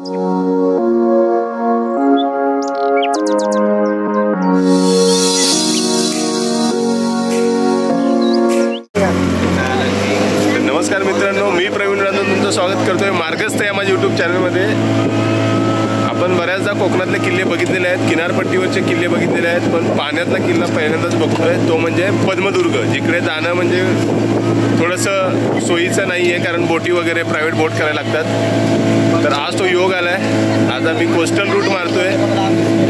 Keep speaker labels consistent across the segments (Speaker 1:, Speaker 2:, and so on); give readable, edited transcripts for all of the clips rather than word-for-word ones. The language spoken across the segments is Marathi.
Speaker 1: नमस्कार मित्रांनो, मी प्रवीण रांजन तुमचं स्वागत करतोय मार्गस्थ या माझ्या यूट्यूब चॅनलमध्ये। आपण बऱ्याचदा कोकणातले किल्ले बघितलेले आहेत, किनारपट्टीवरचे किल्ले बघितलेले आहेत, पण पाण्यातला किल्ला पहिल्यांदाच बघतोय तो म्हणजे पद्मदुर्ग, जिकडे जाणं म्हणजे थोडंसं सोयीचं नाही आहे, कारण बोटी वगैरे प्रायव्हेट बोट करायला लागतात। तर आज तो योग आला आहे। आज आम्ही कोस्टल रूट मारतोय,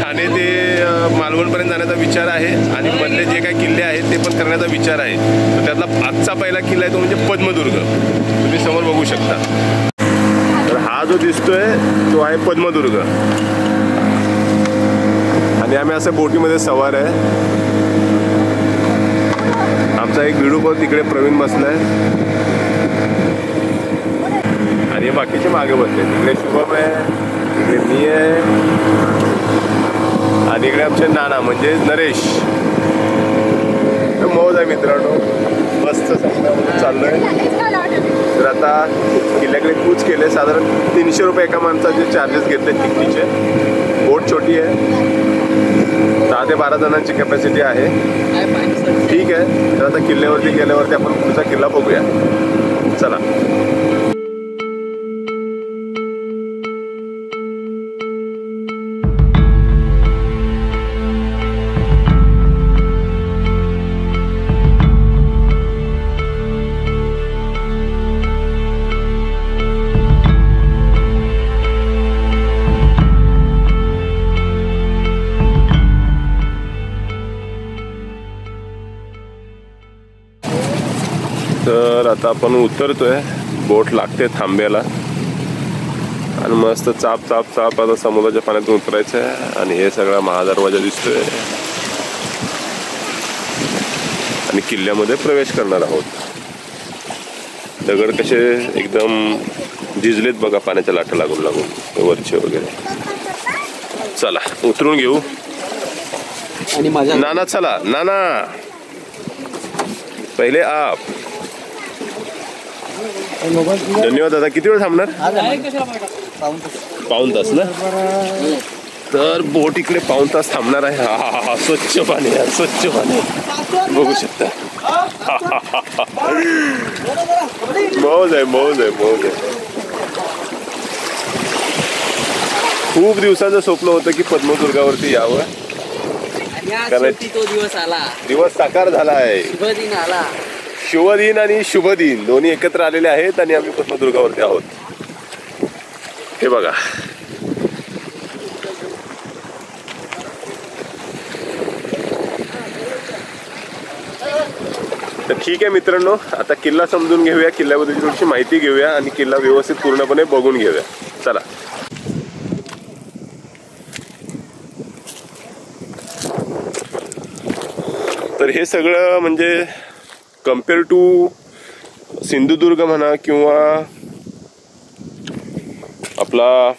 Speaker 1: ठाणे ते मालवणपर्यंत जाण्याचा विचार आहे आणि मधले जे काही किल्ले आहेत ते पण करण्याचा विचार आहे। तर त्यातला आजचा पहिला किल्ला आहे तो म्हणजे पद्मदुर्ग, तुम्ही समोर बघू शकता। तर हा जो दिसतोय तो आहे पद्मदुर्ग आणि आम्ही असं बोटीमध्ये सवार आहे। आमचा एक व्हिडिओ पण तिकडे प्रवीण बसलाय आणि बाकीचे मागे बसले, तिकडे शुभम आहे, तिकडे मी आहे आणि इकडे आमचे नाना म्हणजे नरेश। तर मौज आहे मित्रांनो, मस्त चाललोय। तर आता किल्ल्याकडे कूच केले, साधारण 300 रुपये एका माणसाचे चार्जेस घेतले तिकीटचे। बोट छोटी आहे, 10 ते 12 जणांची कॅपॅसिटी आहे, ठीक आहे। तर आता किल्ल्यावरती गेल्यावरती आपण पुढचा किल्ला बघूया, चला। तर आता आपण उतरतोय, बोट लागते थांब्याला आणि मस्त चाप चाप चाप आता समुद्राच्या पाण्यातून उतरायचं आहे। आणि हे सगळा महादरवाजा दिसतोय आणि किल्ल्यामध्ये प्रवेश करणार आहोत। दगड कसे एकदम झिजलेत बघा, पाण्याच्या लाटा लागून लागून वरचे वगैरे। चला उतरून घेऊ आणि माझ्या नाना, चला नाना पहिले आप। धन्यवाद दादा। किती वेळ थांबणार? पाऊण तास ना? तर बोट इकडे पाऊण तास थांबणार आहे। हा स्वच्छ पाणी आहे, स्वच्छ पाणी बघू शकता। मौज आहे, मौज आहे, मौज आहे। खूप दिवसाचं स्वप्न होतं की पद्मदुर्गावरती यावं, कारण तो दिवस आला, दिवस साकार झाला आहे। शुभ दिन आला, शुभदिन आणि शुभदिन दोन्ही एकत्र आलेले आहेत आणि आम्ही पद्मदुर्गावरती आहोत। हे बघा, तर ठीक आहे मित्रांनो, आता किल्ला समजून घेऊया, किल्ल्याबद्दल थोडीशी माहिती घेऊया आणि किल्ला व्यवस्थित पूर्णपणे बघून घेऊया, चला। तर हे सगळं म्हणजे कम्पेअर टू सिंधुदुर्ग म्हणा किंवा आपला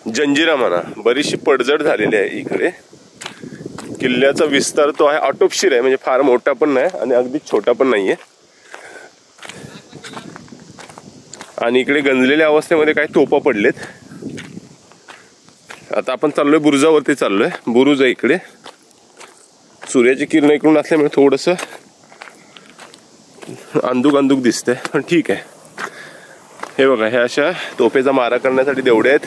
Speaker 1: जंजिरा म्हणा, बरीचशी पडझड झालेली आहे इकडे। किल्ल्याचा विस्तार तो आहे, आटोपशीर आहे, म्हणजे फार मोठा पण नाही आणि अगदी छोटा पण नाहीये। आणि इकडे गंजलेल्या अवस्थेमध्ये काही तोफा पडलेत। आता आपण चाललोय बुरुजावरती, चाललोय बुरुज आहे इकडे। सूर्याची किरण इकडून असल्यामुळे थोडंसं अंधुक अंधुक दिसतंय, पण ठीक आहे। हे बघा, हे अशा तोफेचा मारा करण्यासाठी देवडे आहेत,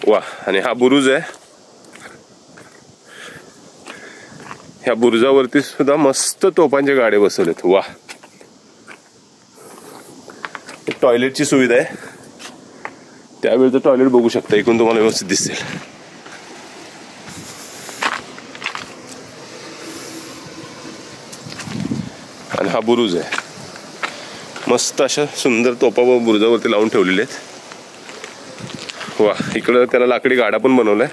Speaker 1: वा। आणि हा बुरुज आहे, ह्या बुरुजावरती सुद्धा मस्त तोफांचे गाडे बसवलेत, वा। टॉयलेटची सुविधा आहे, त्यावेळेचं टॉयलेट बघू शकता, इकडून तुम्हाला व्यवस्थित दिसेल। आणि हा बुरुज आहे, मस्त अशा सुंदर तोफा बुरुजावरती लावून ठेवलेले आहेत, वा। इकडं त्याला लाकडी गाडा पण बनवलाय।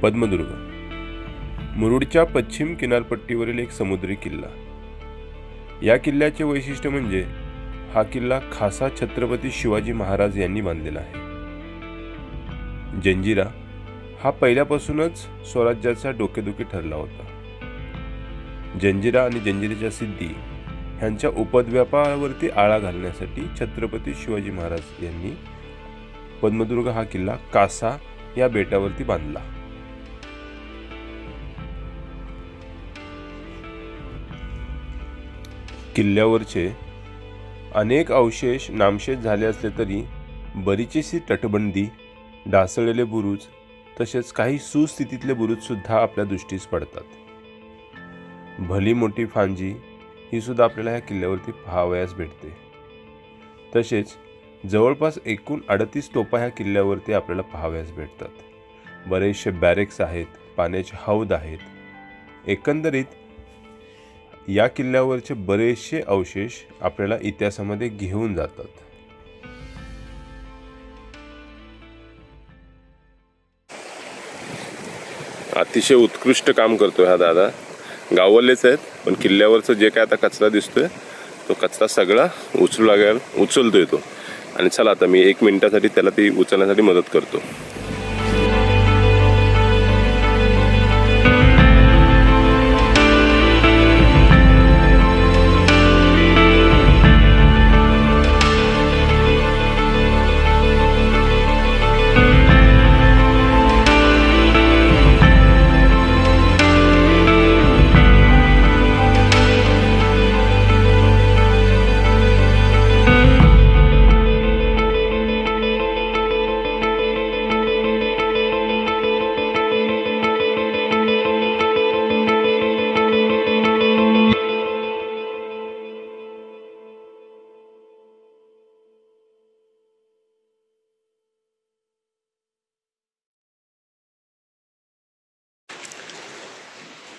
Speaker 1: पद्मदुर्ग मुरुडच्या पश्चिम किनारपट्टीवरील एक समुद्री किल्ला. या किल्ल्याचे वैशिष्ट्य म्हणजे हा किल्ला खासा छत्रपती शिवाजी महाराज यांनी बांधलेला आहे. जंजिरा हा पहिल्यापासूनच स्वराज्याचा डोकेदुखी ठरला होता. जंजिरा आणि जंजिरेच्या सिद्धी ह्यांच्या उपद्व्यापावरती आळा घालण्यासाठी छत्रपती शिवाजी महाराज यांनी पद्मदुर्ग हा किल्ला कासा या बेटावरती बांधला. किल्ल्यावरचे अनेक अवशेष नामशेष झाले असले तरी बरीचशी तटबंदी, ढासळलेले बुरुज तसेच काही सुस्थितीतले बुरुज सुद्धा आपल्या दृष्टीस पडतात. भली मोठी फांजी ही सुद्धा आपल्याला या किल्ल्यावरती पाहावयास भेटते. तसेच जवळपास एकूण 38 तोफा ह्या किल्ल्यावरती आपल्याला पाहावयास भेटतात. बरेचसे बॅरेक्स आहेत, पाण्याचे हौद आहेत. एकंदरीत या किल्ल्यावरचे बरेचसे अवशेष आपल्याला इतिहासामध्ये घेऊन जातात. अतिशय उत्कृष्ट काम करतोय हा दादा. गाववालेच आहेत, पण किल्ल्यावरचं जे काय आता कचरा दिसतोय तो कचरा सगळा उचलतोय तो. आणि चला आता मी 1 मिनिटासाठी त्याला ती उचलण्यासाठी मदत करतो.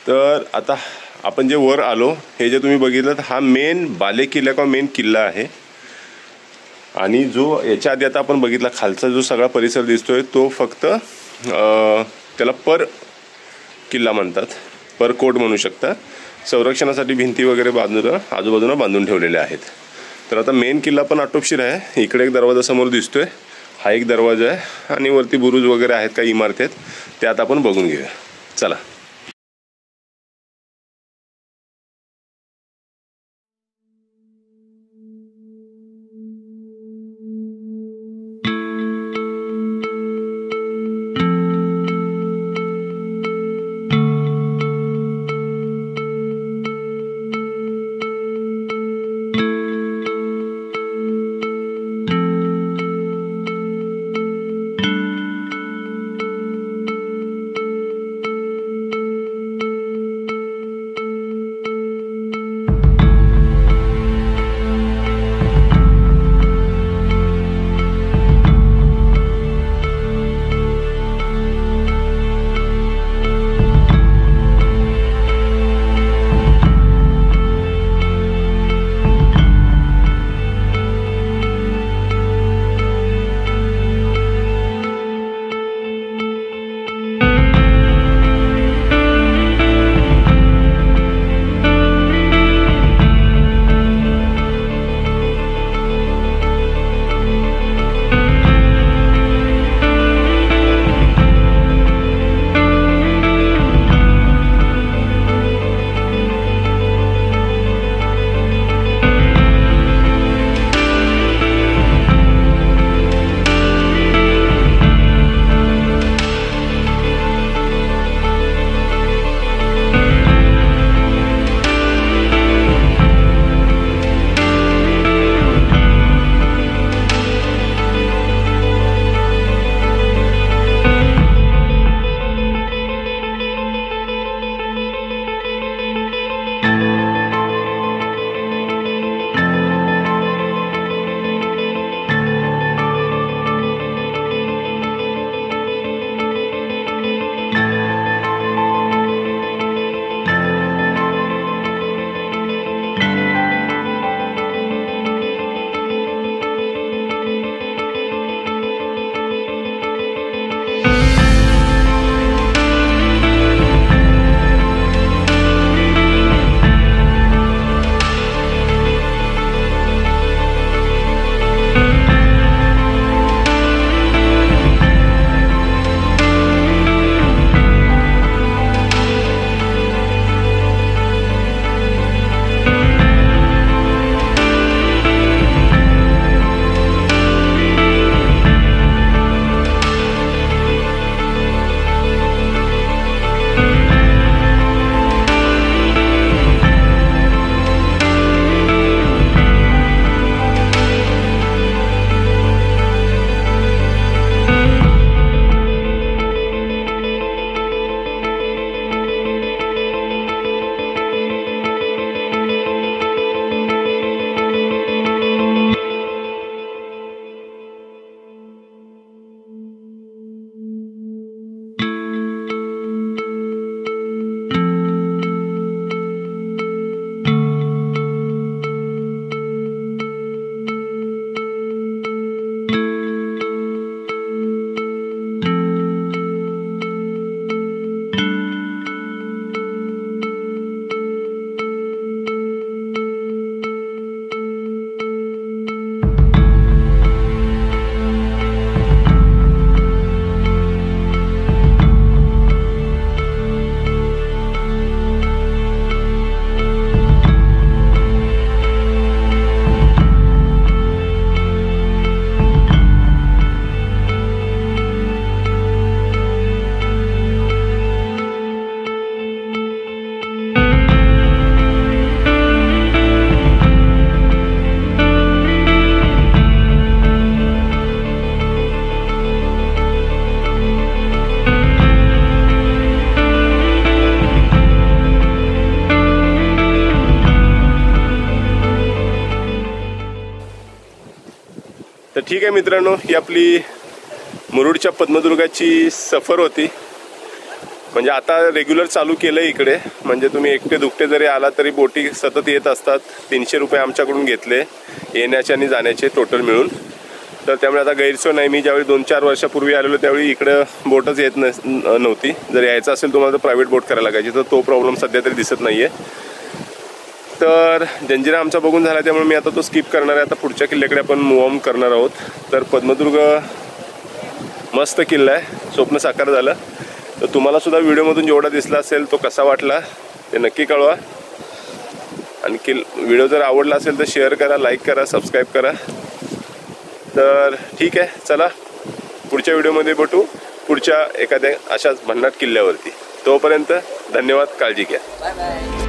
Speaker 1: तर आता आपण जे वर आलो, हे जे तुम्ही बघितलं हा मेन बाले किल्ला किंवा मेन किल्ला आहे. आणि जो याच्या आधी आता आपण बघितला खालचा जो सगळा परिसर दिसतोय तो फक्त त्याला पर किल्ला म्हणतात, पर कोट म्हणू शकता. संरक्षणासाठी भिंती वगैरे आजूबाजूला बांधून ठेवलेल्या आहेत. तर आता मेन किल्ला पण आटोपशीर आहे. इकडे एक दरवाजा समोर दिसतोय, हा एक दरवाजा आहे. आणि वरती बुरुज वगैरे आहेत, काही इमारती आहेत, त्या आता आपण बघून घेऊया. चला. ठीक आहे मित्रांनो, ही आपली मुरुडच्या पद्मदुर्गाची सफर होती. म्हणजे आता रेग्युलर चालू केलं आहे इकडे. म्हणजे तुम्ही एकटे दुकटे जरी आला तरी बोटी सतत येत असतात. 300 रुपये आमच्याकडून घेतले येण्याचे आणि जाण्याचे टोटल मिळून. तर त्यामुळे आता गैरसोय नाही. मी ज्यावेळी 2-4 वर्षापूर्वी आलेलो त्यावेळी इकडं बोटच येत नव्हती. जर यायचं असेल तुम्हाला तर प्रायव्हेट बोट करायला लागायची. तर तो प्रॉब्लेम सध्या तरी दिसत नाही आहे. तर जंजिरा आमचा बघून झाला त्यामुळे मी आता तो स्किप करणार आहे. आता पुढच्या किल्ल्याकडे आपण मूव ऑन करणार आहोत. तर पद्मदुर्ग मस्त किल्ला आहे, स्वप्न साकार झालं. तर तुम्हाला सुद्धा व्हिडिओमधून जेवढा दिसला असेल तो कसा वाटला ते नक्की कळवा. आणि व्हिडिओ जर आवडला असेल तर शेअर करा, लाईक करा, सबस्क्राईब करा. तर ठीक आहे, चला पुढच्या व्हिडिओमध्ये भेटू पुढच्या एखाद्या अशाच भन्नाट किल्ल्यावरती. तोपर्यंत धन्यवाद, काळजी घ्या.
Speaker 2: Bye bye.